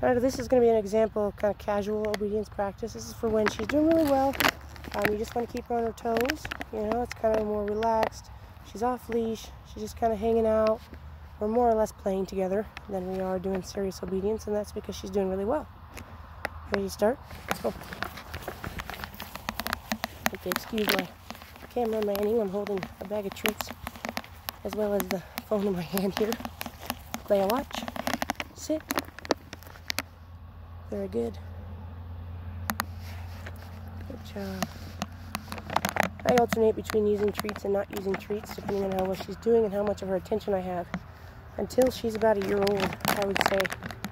Alright, this is going to be an example of kind of casual obedience practice. This is for when she's doing really well. You just want to keep her on her toes. You know, it's kind of more relaxed. She's off leash. She's just kind of hanging out. We're more or less playing together than we are doing serious obedience, and that's because she's doing really well. Ready to start? Let's go. Okay, excuse my camera manning. I'm holding a bag of treats as well as the phone in my hand here. Leia, watch. Sit. Very good. Good job. I alternate between using treats and not using treats depending on how well she's doing and how much of her attention I have. Until she's about a year old, I would say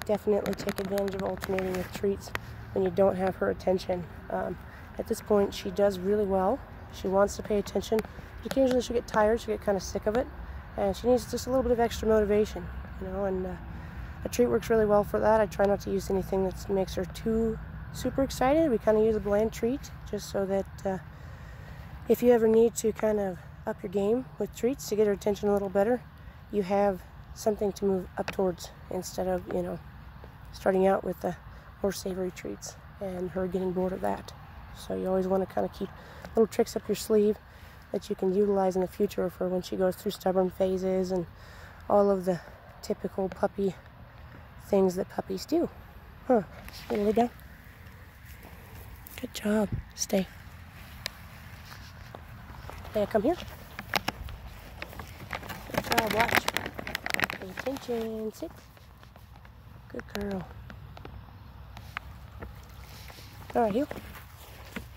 definitely take advantage of alternating with treats when you don't have her attention. At this point, she does really well. She wants to pay attention. But occasionally she'll get tired, she'll get kind of sick of it, and she needs just a little bit of extra motivation, you know, and a treat works really well for that. I try not to use anything that makes her too super excited. We kind of use a bland treat just so that if you ever need to kind of up your game with treats to get her attention a little better, you have something to move up towards instead of, you know, starting out with the more savory treats and her getting bored of that. So you always want to kind of keep little tricks up your sleeve that you can utilize in the future for when she goes through stubborn phases and all of the typical puppy things that puppies do. Huh. You lay down. Good job. Stay. Leia, come here. Good job. Watch. Pay attention. Sit. Good girl. All right, heel.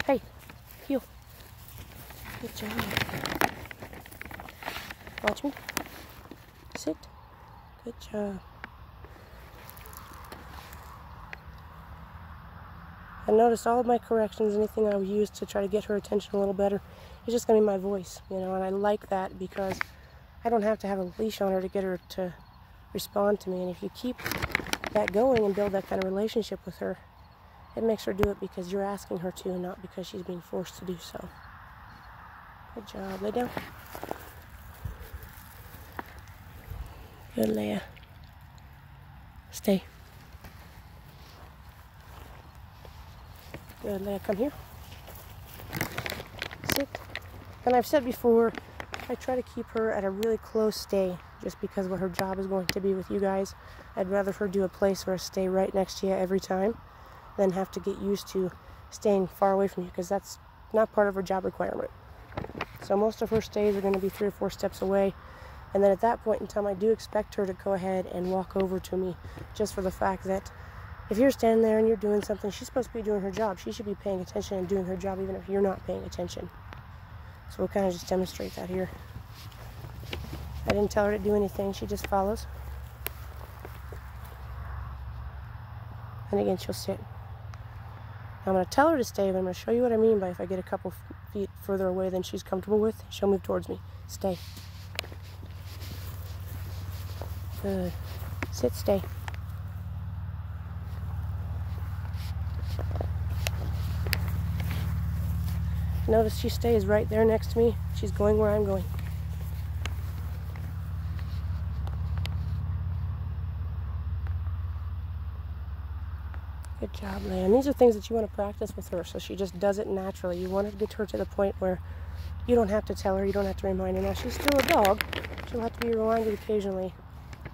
Hey, heel. Good job. Watch me. Sit. Good job. I noticed all of my corrections, anything I would use to try to get her attention a little better, is just going to be my voice, you know, and I like that because I don't have to have a leash on her to get her to respond to me. And if you keep that going and build that kind of relationship with her, it makes her do it because you're asking her to, and not because she's being forced to do so. Good job. Lay down. Good, Leia. Stay. Good, Leia, come here. Sit. And I've said before, I try to keep her at a really close stay just because of what her job is going to be with you guys. I'd rather her do a place or a stay right next to you every time than have to get used to staying far away from you, because that's not part of her job requirement. So most of her stays are going to be 3 or 4 steps away, and then at that point in time I do expect her to go ahead and walk over to me, just for the fact that if you're standing there and you're doing something, she's supposed to be doing her job. She should be paying attention and doing her job even if you're not paying attention. So we'll kind of just demonstrate that here. I didn't tell her to do anything, she just follows. And again, she'll sit. Now I'm going to tell her to stay, but I'm going to show you what I mean by if I get a couple feet further away than she's comfortable with, she'll move towards me. Stay. Good. Sit, stay. Notice she stays right there next to me. She's going where I'm going. Good job, Leia. And these are things that you want to practice with her so she just does it naturally. You want to get her to the point where you don't have to tell her, you don't have to remind her. Now, she's still a dog. She'll have to be reminded occasionally.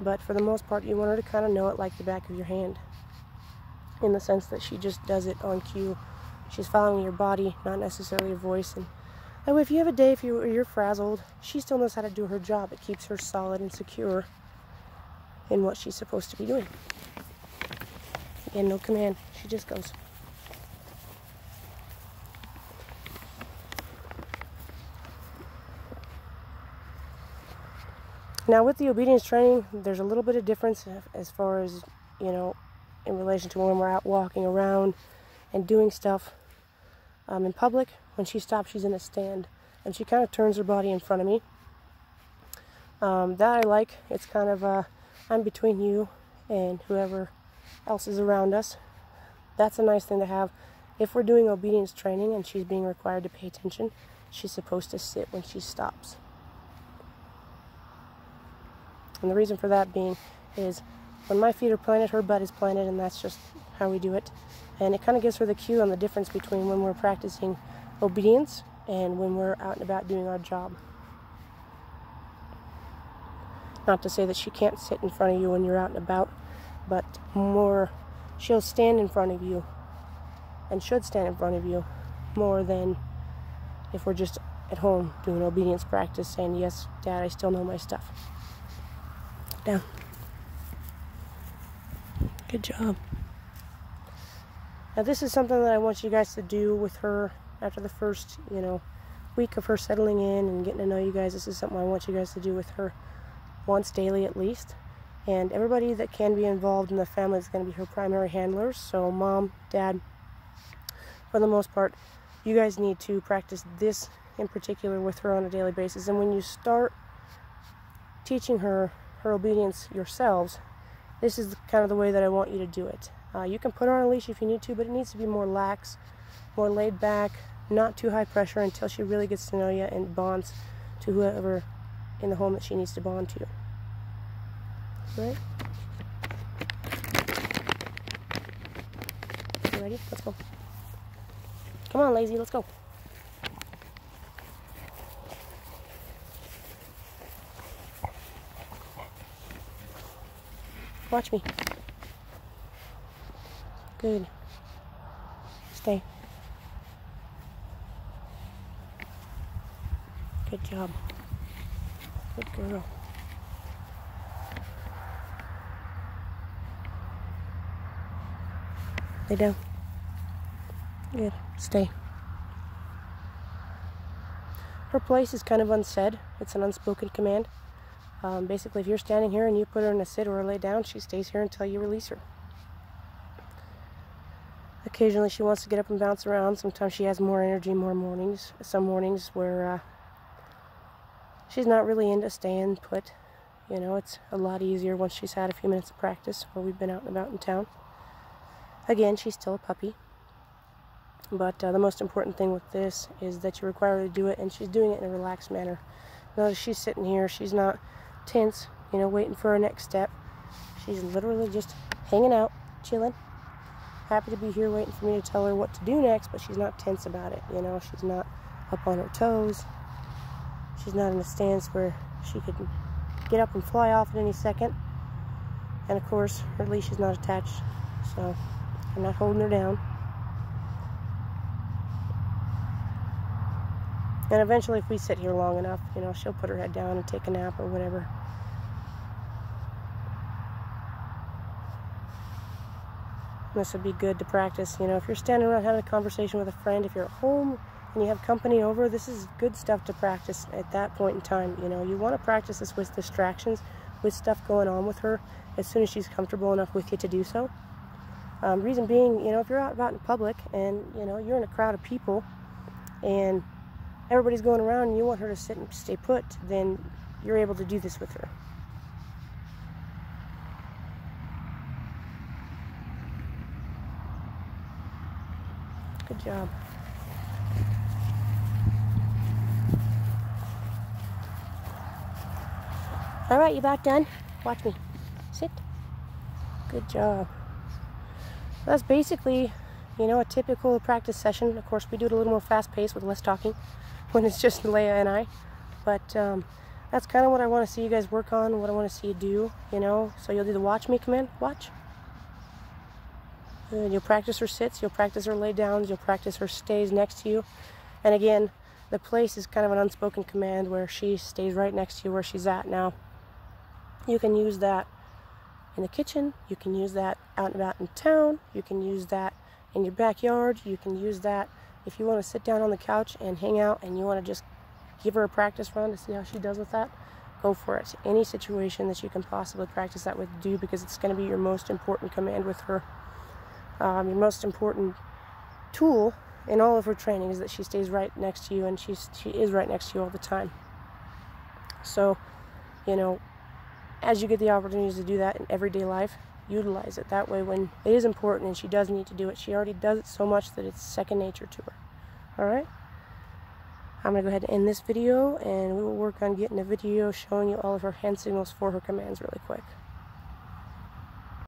But for the most part, you want her to kind of know it like the back of your hand, in the sense that she just does it on cue. She's following your body, not necessarily your voice. And that way, if you have a day, if you're frazzled, she still knows how to do her job. It keeps her solid and secure in what she's supposed to be doing. Again, no command. She just goes. Now, with the obedience training, there's a little bit of difference as far as, you know, in relation to when we're out walking around and doing stuff in public. When she stops, she's in a stand, and she kind of turns her body in front of me. That I like. It's kind of, I'm between you and whoever else is around us. That's a nice thing to have. If we're doing obedience training and she's being required to pay attention, she's supposed to sit when she stops. And the reason for that being is when my feet are planted, her butt is planted, and that's just how we do it. And it kind of gives her the cue on the difference between when we're practicing obedience and when we're out and about doing our job. Not to say that she can't sit in front of you when you're out and about, but more, she'll stand in front of you and should stand in front of you more than if we're just at home doing obedience practice saying, yes, Dad, I still know my stuff. Down. Good job. Now this is something that I want you guys to do with her after the first, week of her settling in and getting to know you guys. This is something I want you guys to do with her once daily at least. And everybody that can be involved in the family is going to be her primary handlers. So Mom, Dad, for the most part, you guys need to practice this in particular with her on a daily basis. And when you start teaching her obedience yourselves, this is kind of the way that I want you to do it. You can put her on a leash if you need to, but it needs to be more lax, more laid back, not too high pressure until she really gets to know you and bonds to whoever in the home that she needs to bond to. Right? You ready? Let's go. Come on, lazy, let's go. Watch me. Good. Stay. Good job. Good girl. Lay down. Good. Stay. Her place is kind of unsaid. It's an unspoken command. Basically, if you're standing here and you put her in a sit or a lay down, she stays here until you release her. Occasionally, she wants to get up and bounce around. Sometimes she has more energy more mornings. Some mornings where she's not really into staying put. It's a lot easier once she's had a few minutes of practice or we've been out and about in town. Again, she's still a puppy. But the most important thing with this is that you require her to do it, and she's doing it in a relaxed manner. Notice she's sitting here. She's not tense, waiting for her next step. She's literally just hanging out, chilling. Happy to be here waiting for me to tell her what to do next, but she's not tense about it. She's not up on her toes. She's not in a stance where she could get up and fly off at any second. And of course, her leash is not attached, so I'm not holding her down. And eventually, if we sit here long enough, she'll put her head down and take a nap or whatever. This would be good to practice. If you're standing around having a conversation with a friend, if you're at home and you have company over, this is good stuff to practice at that point in time. You want to practice this with distractions, with stuff going on with her, as soon as she's comfortable enough with you to do so. Reason being, if you're out about in public and, you're in a crowd of people and everybody's going around and you want her to sit and stay put, then you're able to do this with her. Good job. All right, you about done? Watch me. Sit. Good job. That's basically, a typical practice session. Of course, we do it a little more fast-paced with less talking when it's just Leia and I. But that's kind of what I want to see you guys work on, what I want to see you do, So you'll do the watch me command. Watch. And you'll practice her sits, you'll practice her lay downs, you'll practice her stays next to you. And again, the place is kind of an unspoken command where she stays right next to you where she's at. Now, you can use that in the kitchen, you can use that out and about in town, you can use that in your backyard, you can use that if you want to sit down on the couch and hang out and you want to just give her a practice run to see how she does with that. Go for it. Any situation that you can possibly practice that with, do, because it's going to be your most important command with her. Your most important tool in all of her training is that she stays right next to you, and she is right next to you all the time. So, as you get the opportunities to do that in everyday life, utilize it. That way, when it is important and she does need to do it, she already does it so much that it's second nature to her. Alright? I'm going to go ahead and end this video, and we will work on getting a video showing you all of her hand signals for her commands really quick.